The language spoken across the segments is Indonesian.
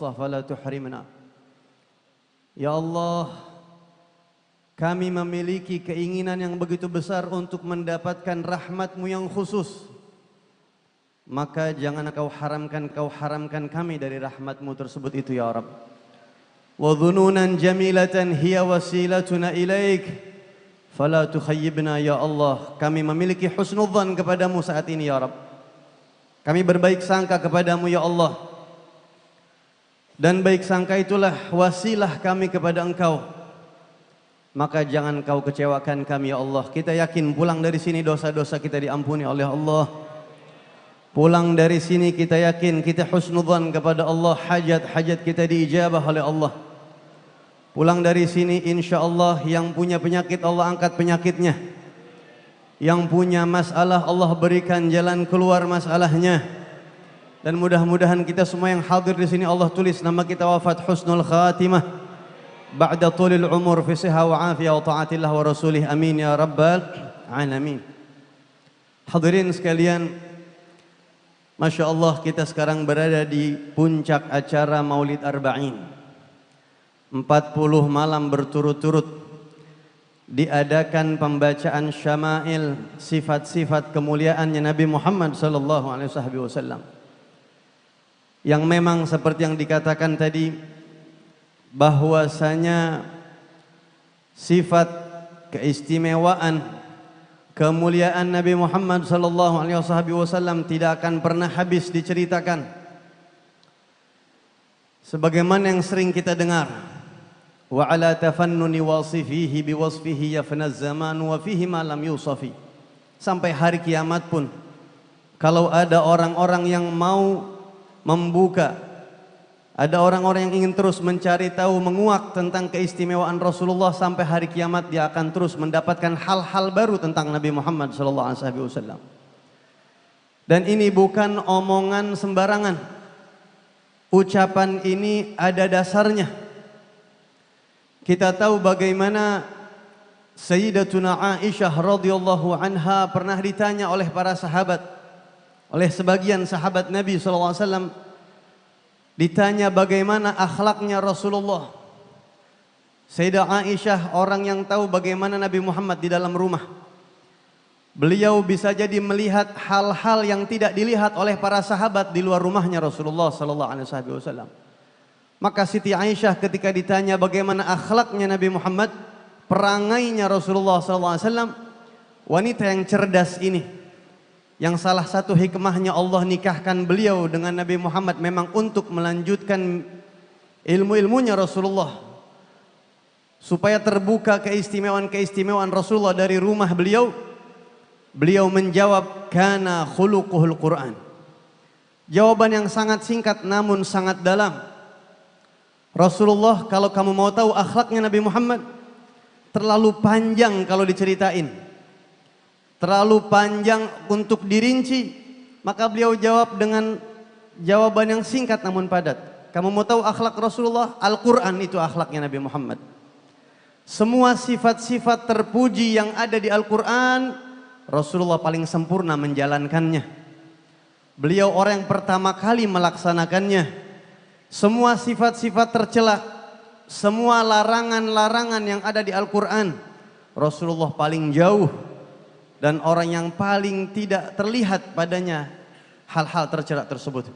فلا تحرمنا. Ya Allah, kami memiliki keinginan yang begitu besar untuk mendapatkan rahmat-Mu yang khusus. Maka jangan kau haramkan kami dari rahmat-Mu tersebut itu ya Rabb. Wa dhununan jamilatan hiya wasilatuna ilaik, fala tukhayyibna ya Allah. Kami memiliki husnudzan kepadamu saat ini ya Rabb. Kami berbaik sangka kepadamu ya Allah. Dan baik sangka itulah wasilah kami kepada Engkau. Maka jangan kau kecewakan kami ya Allah. Kita yakin pulang dari sini dosa-dosa kita diampuni oleh Allah. Pulang dari sini kita yakin kita husnudzan kepada Allah, hajat-hajat kita diijabah oleh Allah. Pulang dari sini insyaallah yang punya penyakit Allah angkat penyakitnya. Yang punya masalah Allah berikan jalan keluar masalahnya. Dan mudah-mudahan kita semua yang hadir di sini Allah tulis nama kita wafat husnul khatimah ba'da tulil umur fi siha wa afiyah wa ta'atillah wa rasulih, amin ya rabbal alamin. Hadirin sekalian, Masya Allah, kita sekarang berada di puncak acara Maulid Arba'in. 40 malam berturut-turut diadakan pembacaan syama'il, sifat-sifat kemuliaannya Nabi Muhammad sallallahu alaihi wasallam. Yang memang seperti yang dikatakan tadi, bahwasanya sifat keistimewaan, kemuliaan Nabi Muhammad sallallahu alaihi wasallam tidak akan pernah habis diceritakan. Sebagaimana yang sering kita dengar, wa ala tafannuni wasifihi biwasfihi yafnaz zaman wa fihi ma lam yusafi. Sampai hari kiamat pun kalau ada orang-orang yang mau membuka, ada orang-orang yang ingin terus mencari tahu, menguak tentang keistimewaan Rasulullah, sampai hari kiamat dia akan terus mendapatkan hal-hal baru tentang Nabi Muhammad SAW. Dan ini bukan omongan sembarangan. Ucapan ini ada dasarnya. Kita tahu bagaimana Sayyidatuna Aisyah radhiyallahu anha pernah ditanya oleh para sahabat, oleh sebagian sahabat Nabi SAW, ditanya bagaimana akhlaknya Rasulullah. Sayyidah Aisyah orang yang tahu bagaimana Nabi Muhammad di dalam rumah. Beliau bisa jadi melihat hal-hal yang tidak dilihat oleh para sahabat di luar rumahnya Rasulullah SAW. Maka Siti Aisyah ketika ditanya bagaimana akhlaknya Nabi Muhammad, perangainya Rasulullah SAW, wanita yang cerdas ini, yang salah satu hikmahnya Allah nikahkan beliau dengan Nabi Muhammad memang untuk melanjutkan ilmu-ilmunya Rasulullah, supaya terbuka keistimewaan-keistimewaan Rasulullah dari rumah beliau. Beliau menjawab, kana khuluquhul Quran. Jawaban yang sangat singkat namun sangat dalam. Rasulullah, kalau kamu mau tahu akhlaknya Nabi Muhammad, terlalu panjang kalau diceritain, terlalu panjang untuk dirinci. Maka beliau jawab dengan jawaban yang singkat namun padat. Kamu mau tahu akhlak Rasulullah? Al-Quran itu akhlaknya Nabi Muhammad. Semua sifat-sifat terpuji yang ada di Al-Quran, Rasulullah paling sempurna menjalankannya. Beliau orang yang pertama kali melaksanakannya. Semua sifat-sifat tercela, semua larangan-larangan yang ada di Al-Quran, Rasulullah paling jauh. Dan orang yang paling tidak terlihat padanya hal-hal tercela tersebut.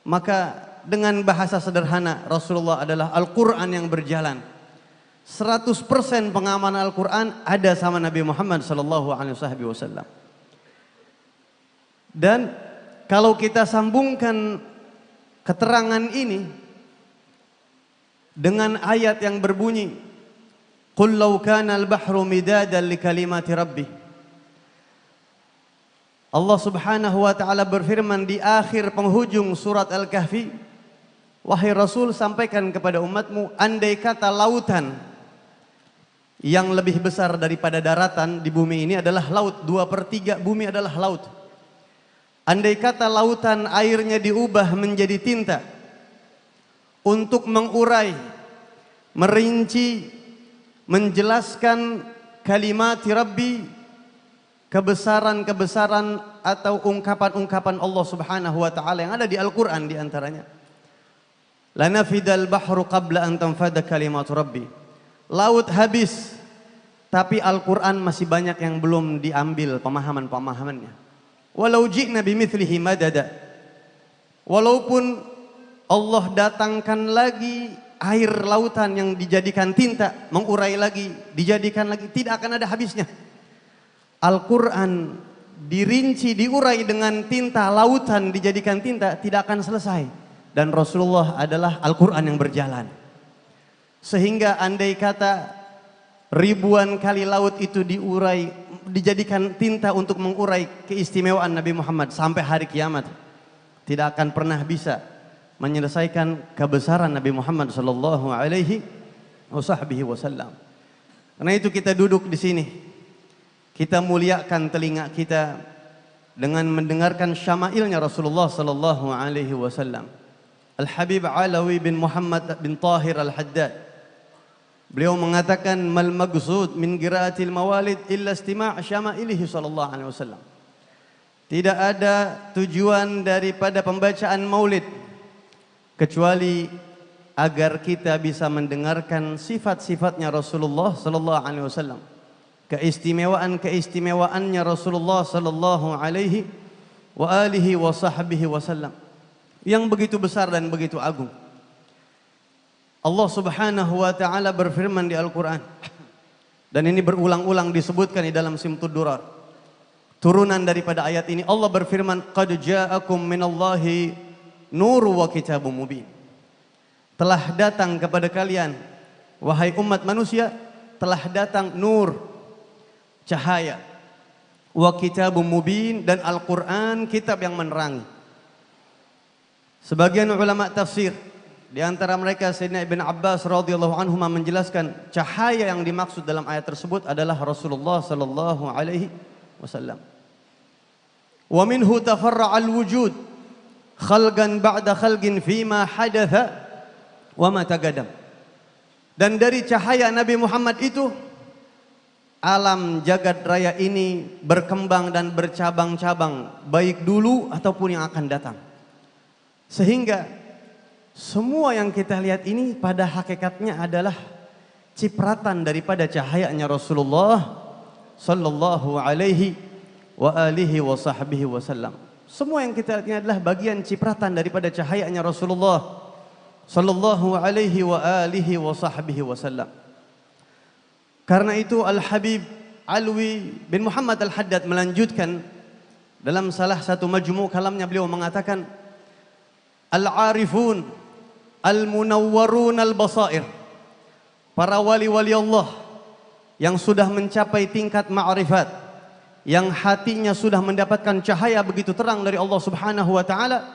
Maka dengan bahasa sederhana, Rasulullah adalah Al-Quran yang berjalan. 100% pengamanan Al-Quran ada sama Nabi Muhammad SAW. Dan kalau kita sambungkan keterangan ini dengan ayat yang berbunyi, Qul law kana al-bahru midadan li kalimati rabbi. Allah Subhanahu wa taala berfirman di akhir penghujung surat Al-Kahfi, wahai Rasul, sampaikan kepada umatmu, andai kata lautan yang lebih besar daripada daratan di bumi ini adalah laut, 2/3 bumi adalah laut. Andai kata lautan airnya diubah menjadi tinta untuk mengurai, merinci, menjelaskan kalimat Rabbi, kebesaran-kebesaran atau ungkapan-ungkapan Allah Subhanahu wa taala yang ada di Al-Qur'an di antaranya. Lanafidal bahru qabla an tanfada kalimatu rabbi. Laut habis, tapi Al-Quran masih banyak yang belum diambil pemahaman-pemahamannya. Walau ji'na bimithlihi madada. Walaupun Allah datangkan lagi air lautan yang dijadikan tinta, mengurai lagi, dijadikan lagi, tidak akan ada habisnya. Al-Quran dirinci, diurai dengan tinta, lautan dijadikan tinta, tidak akan selesai. Dan Rasulullah adalah Al-Quran yang berjalan. Sehingga andai kata ribuan kali laut itu diurai, dijadikan tinta untuk mengurai keistimewaan Nabi Muhammad sampai hari kiamat, tidak akan pernah bisa menyelesaikan kebesaran Nabi Muhammad sallallahu alaihi wasallam. Karena itu kita duduk di sini, kita muliakan telinga kita dengan mendengarkan syama'ilnya Rasulullah sallallahu alaihi wasallam. Al-Habib Alawi bin Muhammad bin Tahir Al-Haddad, beliau mengatakan, mal maghsud min qiraatil mawalid illa istima' syama'ilihi sallallahu alaihi wasallam. Tidak ada tujuan daripada pembacaan maulid kecuali agar kita bisa mendengarkan sifat-sifatnya Rasulullah sallallahu alaihi wasallam, keistimewaan-keistimewaannya Rasulullah sallallahu alaihi wa alihi wa sahbihi wasallam yang begitu besar dan begitu agung. Allah Subhanahu wa taala berfirman di Al-Qur'an, dan ini berulang-ulang disebutkan di dalam Simtud Durar. Turunan daripada ayat ini, Allah berfirman, qad ja'akum minallahi nur wa kitabum mubin. Telah datang kepada kalian, wahai umat manusia, telah datang nur, cahaya, wa kitabum mubin, dan Al-Quran, kitab yang menerangi. Sebagian ulama tafsir, di antara mereka Sayyidina Ibn Abbas radhiyallahu anhu menjelaskan cahaya yang dimaksud dalam ayat tersebut adalah Rasulullah sallallahu alaihi wasallam. Wa minhu tafarra'al wujud khalqan ba'da khalqin fima hadatha wa ma tagadam. Dan dari cahaya Nabi Muhammad itu alam jagat raya ini berkembang dan bercabang-cabang, baik dulu ataupun yang akan datang. Sehingga semua yang kita lihat ini pada hakikatnya adalah cipratan daripada cahayanya Rasulullah sallallahu alaihi wa alihi wa sahbihi wasallam. Semua yang kita lihat ini adalah bagian cipratan daripada cahayanya Rasulullah sallallahu alaihi wa alihi wa sahbihi wasallam. Karena itu Al-Habib Alwi bin Muhammad Al-Haddad melanjutkan dalam salah satu majmu' kalamnya, beliau mengatakan, Al-arifun al-munawwarun al-basair, para wali-wali Allah yang sudah mencapai tingkat ma'rifat, yang hatinya sudah mendapatkan cahaya begitu terang dari Allah Subhanahu wa taala,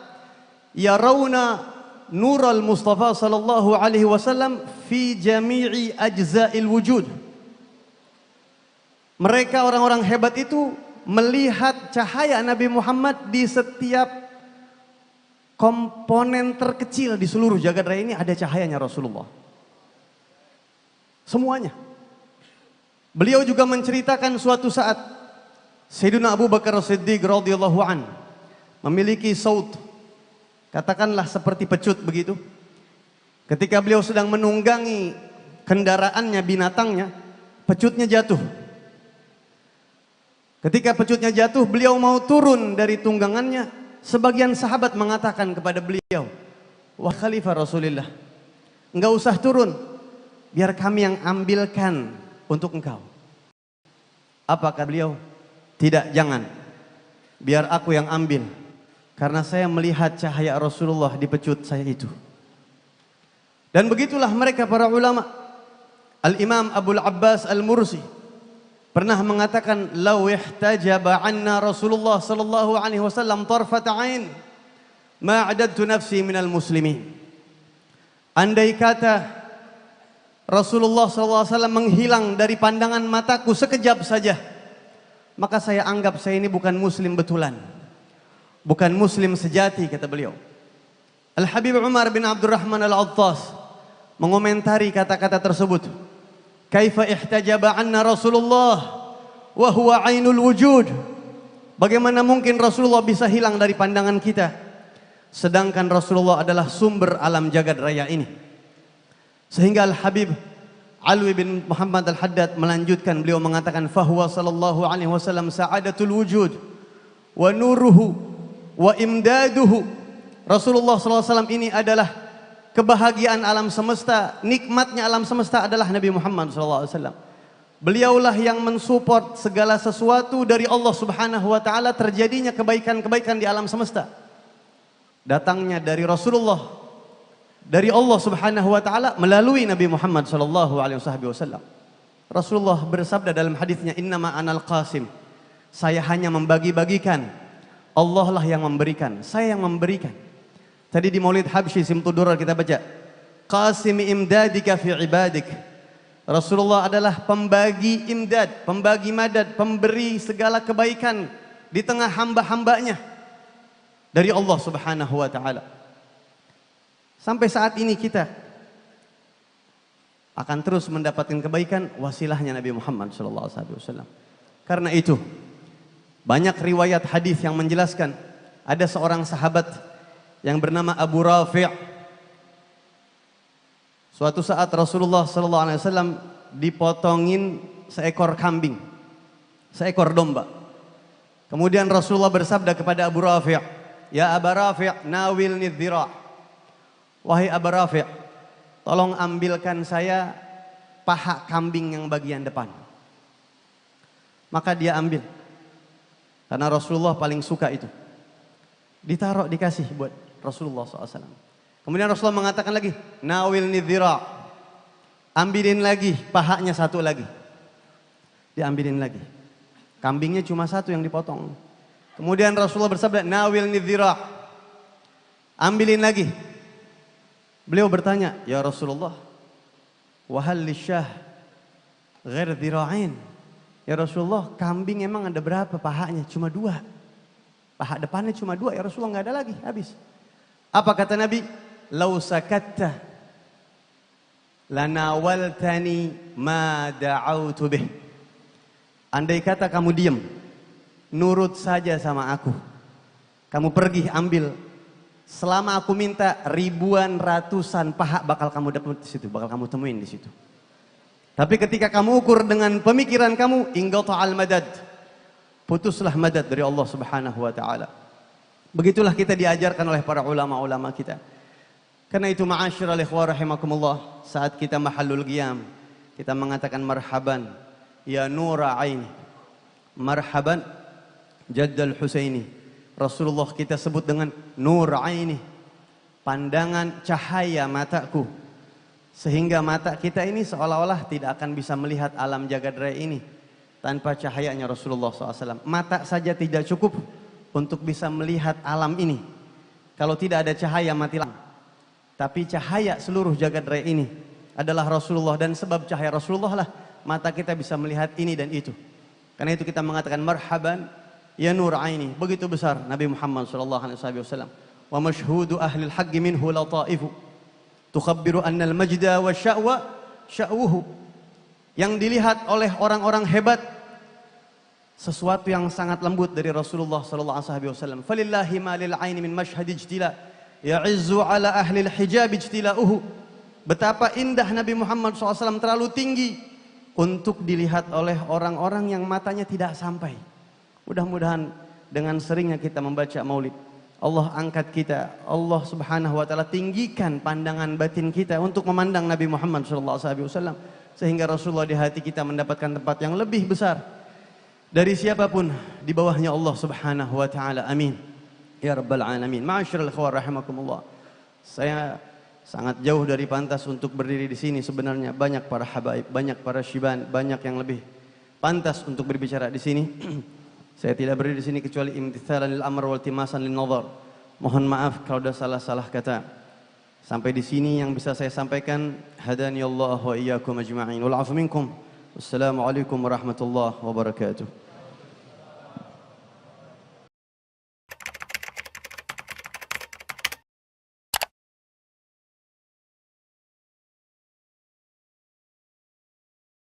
yarawna nural Mustafa sallallahu alaihi wasallam fi jami'i ajza'il wujud. Mereka orang-orang hebat itu melihat cahaya Nabi Muhammad di setiap komponen terkecil di seluruh jagat raya ini, ada cahayanya Rasulullah. Semuanya. Beliau juga menceritakan suatu saat Sayyidina Abu Bakar As-Siddiq radhiyallahu an memiliki saut, katakanlah seperti pecut begitu. Ketika beliau sedang menunggangi kendaraannya, binatangnya, pecutnya jatuh. Ketika pecutnya jatuh, beliau mau turun dari tunggangannya. Sebagian sahabat mengatakan kepada beliau, wah Khalifah Rasulullah, enggak usah turun, biar kami yang ambilkan untuk engkau. Apa kata beliau? Tidak, jangan, biar aku yang ambil, karena saya melihat cahaya Rasulullah di pecut saya itu. Dan begitulah mereka para ulama. Al-Imam Abul Abbas Al-Mursi pernah mengatakan, "Lau ihtajaba 'anna Rasulullah sallallahu alaihi wasallam tarfata 'ain, ma 'adadtu nafsi minal muslimin." Andai kata Rasulullah sallallahu alaihi wasallam menghilang dari pandangan mataku sekejap saja, maka saya anggap saya ini bukan muslim betulan, bukan muslim sejati, kata beliau. Al-Habib Umar bin Abdurrahman Al-Attas mengomentari kata-kata tersebut. Kaifa ihtajaba 'anna Rasulullah wa huwa 'ainul wujud. Bagaimana mungkin Rasulullah bisa hilang dari pandangan kita, sedangkan Rasulullah adalah sumber alam jagat raya ini. Sehingga Al-Habib Alwi bin Muhammad Al-Haddad melanjutkan, beliau mengatakan fahuwa sallallahu alaihi wasallam sa'adatul wujud wa nuruhu wa imdaduhu. Rasulullah sallallahu alaihi wasallam ini adalah kebahagiaan alam semesta, nikmatnya alam semesta adalah Nabi Muhammad sallallahu alaihi wasallam. Beliaulah yang mensupport segala sesuatu dari Allah Subhanahu wa taala, terjadinya kebaikan-kebaikan di alam semesta. Datangnya dari Rasulullah, dari Allah Subhanahu wa taala melalui Nabi Muhammad sallallahu alaihi wasallam. Rasulullah bersabda dalam hadisnya, "Innama anal qasim." Saya hanya membagi-bagikan. Allah lah yang memberikan, saya yang memberikan. Tadi di Maulid Habsyi Simtudurar kita baca, "Qasimi imdadika fi ibadik." Rasulullah adalah pembagi imdad, pembagi madad, pemberi segala kebaikan di tengah hamba-hambanya dari Allah Subhanahu wa taala. Sampai saat ini kita akan terus mendapatkan kebaikan wasilahnya Nabi Muhammad SAW. Karena itu banyak riwayat hadis yang menjelaskan ada seorang sahabat yang bernama Abu Rafi'. Suatu saat Rasulullah SAW dipotongin seekor kambing, seekor domba. Kemudian Rasulullah bersabda kepada Abu Rafi', "Ya Abu Rafi', nawilni dhira'." Wahai Abu Rafi', tolong ambilkan saya paha kambing yang bagian depan. Maka dia ambil. Karena Rasulullah paling suka itu. Ditaruh, dikasih buat Rasulullah SAW. Kemudian Rasulullah mengatakan lagi, nawilni dhira'. Ambilin lagi, pahanya satu lagi. Diambilin lagi. Kambingnya cuma satu yang dipotong. Kemudian Rasulullah bersabda, nawilni dhira'. Ambilin lagi. Beliau bertanya, "Ya Rasulullah, wahal lisyah ghair dhira'in?" Ya Rasulullah, kambing emang ada berapa pahanya? Cuma dua. Paha depannya cuma dua, ya Rasulullah, nggak ada lagi, habis. Apa kata Nabi? "Lau sakatta lanawaltani ma da'autu bih." Andai kata kamu diam, nurut saja sama aku. Kamu pergi ambil. Selama aku minta, ribuan, ratusan paha bakal kamu dapat di situ, bakal kamu temuin di situ. Tapi ketika kamu ukur dengan pemikiran kamu, inqata'al madad. Putuslah madad dari Allah Subhanahu wa taala. Begitulah kita diajarkan oleh para ulama-ulama kita. Karena itu ma'asyiral ikhwah rahimakumullah, saat kita mahallul qiyam, kita mengatakan marhaban ya nura aini. Marhaban jaddal Husaini. Rasulullah kita sebut dengan nur aini, pandangan cahaya mataku. Sehingga mata kita ini seolah-olah tidak akan bisa melihat alam jagat raya ini tanpa cahayanya Rasulullah SAW. Mata saja tidak cukup untuk bisa melihat alam ini kalau tidak ada cahaya, mati lampu. Tapi cahaya seluruh jagat raya ini adalah Rasulullah, dan sebab cahaya Rasulullah lah mata kita bisa melihat ini dan itu. Karena itu kita mengatakan marhaban ya nur aini. Begitu besar Nabi Muhammad SAW. Wa mashhudu ahli al-haqqi minhu lataifu tukhabbiru anna al-majda wa sya'wa sya'wuhu. Yang dilihat oleh orang-orang hebat sesuatu yang sangat lembut dari Rasulullah SAW. Falillahi ma lil aini min mashhad ijtila ya'izzu ala ahli al-hijab ijtila'uhu. Betapa indah Nabi Muhammad SAW, terlalu tinggi untuk dilihat oleh orang-orang yang matanya tidak sampai. Mudah-mudahan dengan seringnya kita membaca maulid, Allah angkat kita, Allah Subhanahu wa taala tinggikan pandangan batin kita untuk memandang Nabi Muhammad SAW, sehingga Rasulullah di hati kita mendapatkan tempat yang lebih besar dari siapapun di bawahnya Allah Subhanahu wa taala. Amin ya rabbal alamin. Ma'asyiral ikhwah rahimakumullah. Saya sangat jauh dari pantas untuk berdiri di sini sebenarnya. Banyak para habaib, banyak para syiban, banyak yang lebih pantas untuk berbicara di sini. Saya tidak berdiri di sini kecuali imtithalan lil amr wal timasan lin nazar. Mohon maaf kalau ada salah-salah kata. Sampai di sini yang bisa saya sampaikan. Hadani Allah wa iyyakum ajma'in. Wal 'afu minkum. Wassalamualaikum warahmatullahi wabarakatuh.